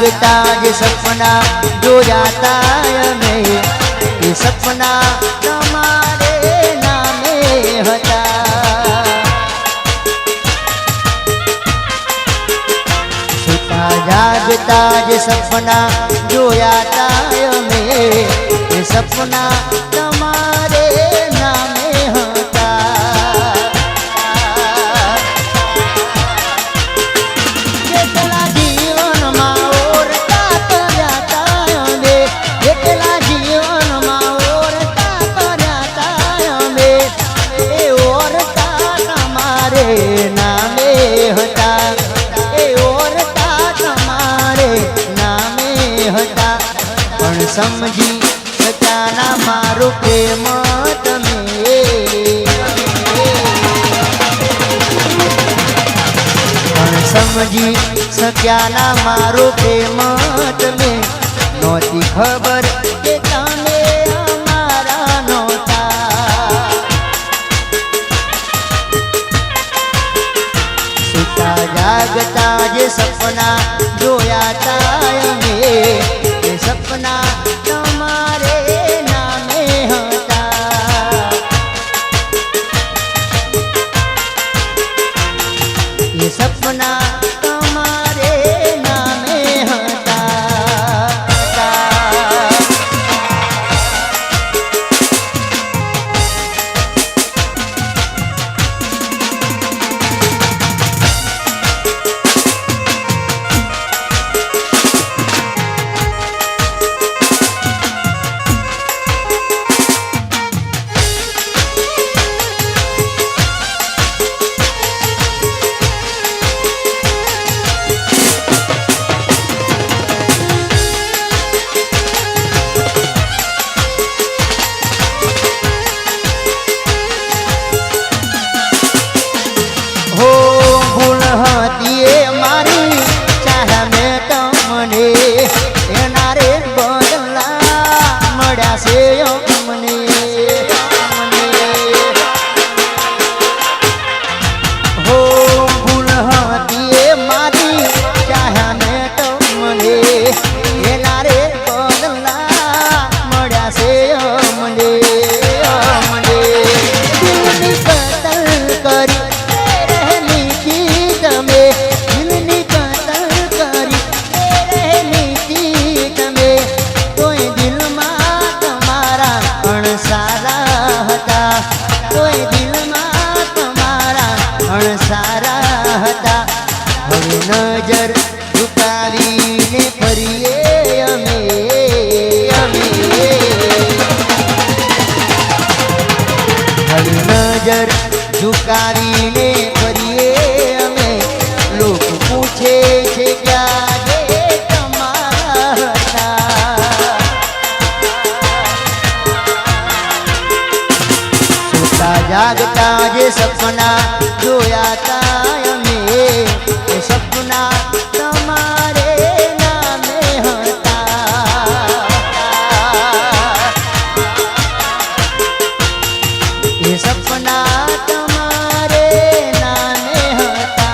जागता जे सपना जोयाता अमे ए सपना तमारे नामे हता सुता जागता जे सपना जोयाता अमे ए सपना तमारे नामे हता समझी सच्चाना मारो प्रेम तमे समझी सच्चाना मारो प्रेम तमे नोती खबर के तमे हमारा नोता सुता जागता जे सपना जोयाता अमे सपना तमारे नामे हता ये सपना तमारे नामे हता नजर झुकावीने फरीए अमे नजर झुकावीने फरीए अमे लोग पूछे छे क्या जे तमारा हता सुता जागता जे सपना जोयाता सपना तमारे नामे हता ये सपना तमारे नामे हता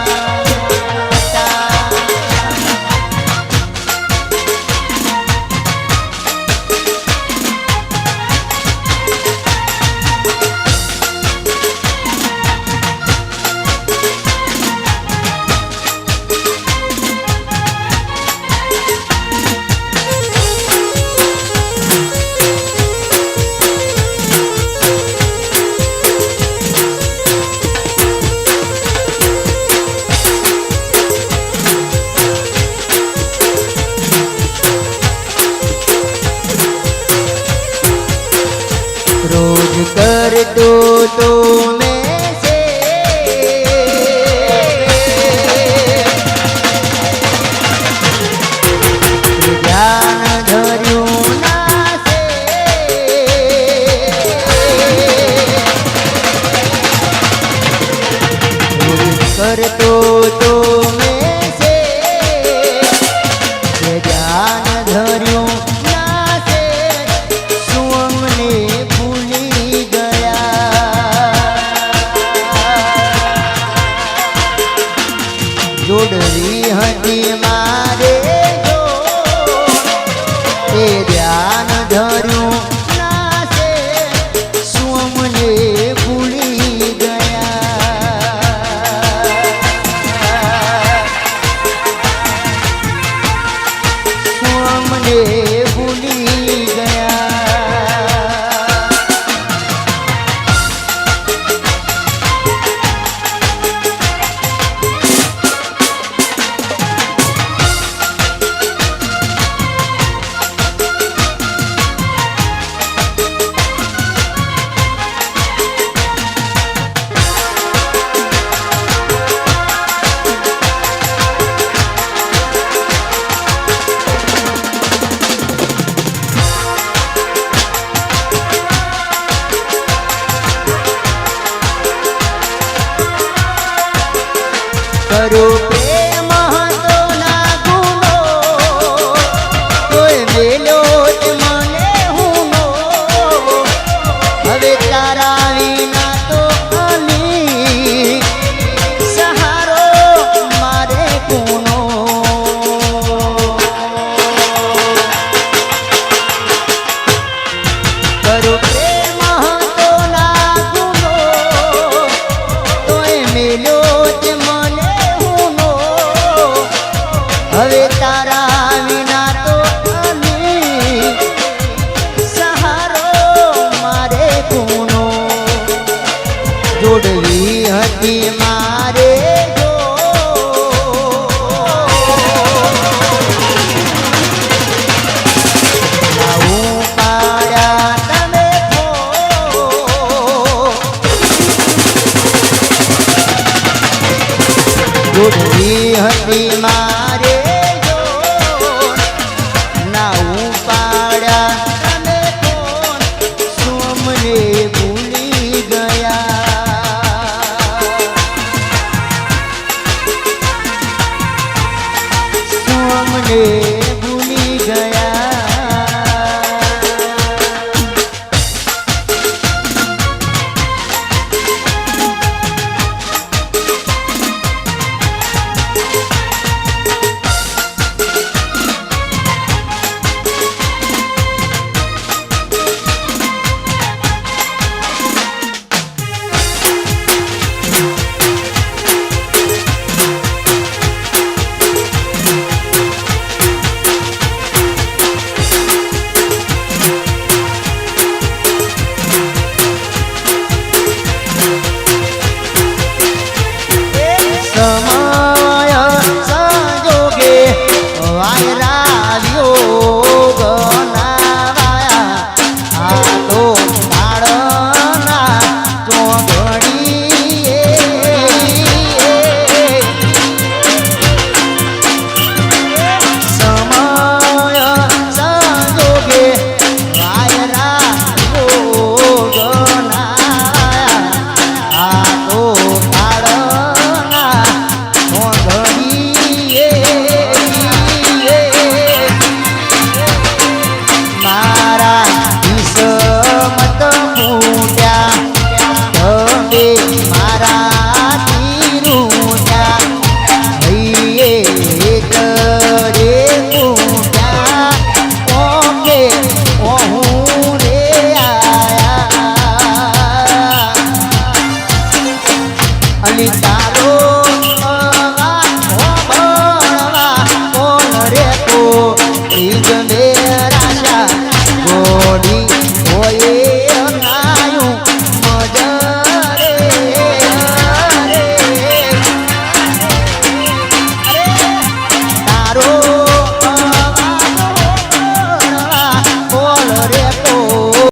रोज कर तो में से ध्यान धर्यू ना से रोज कर तो में से ध्यान धर्यू जोड़वी हती मारे जो કરું પ્રેમ હતો ના ગુનો તોય મેલ્યો જ મને હુનો હવે તારા વિના તો અલી સહારો મારે કોનો કરું પ્રેમ હતો ના ગુનો તોય મેલ્યો જ મને હુનો હવે તારા વિના તો અલી સહારો મારે કોનો જોડવી હતી મારે જો લાવું પાડ્યા તમે જોડવી હતી મારે જો ના ઉપાડ્યા તમે કોણ સોમને ભૂલી ગયા સોમને ભૂલી ગયા સમય સંજોગે વાયરાવ્યો ગનાવાયા આ તો તાળના ચોઘડીએ સમય સંજોગે વાયરાવ્યો ગનાવાયા આ તો તાળના ચોઘડીએ મારા કિસ્મત ફૂટ્યા તમે મારાથી રૂઠ્યા હૈયે કરે ફૂટ્યા ઓકે ઓહું રે આયા અલી તારો અવાજ હોંભળવા કોણ રે કો ઈજ મેરાશા ગોડી હોયે નાયું મજરે તારો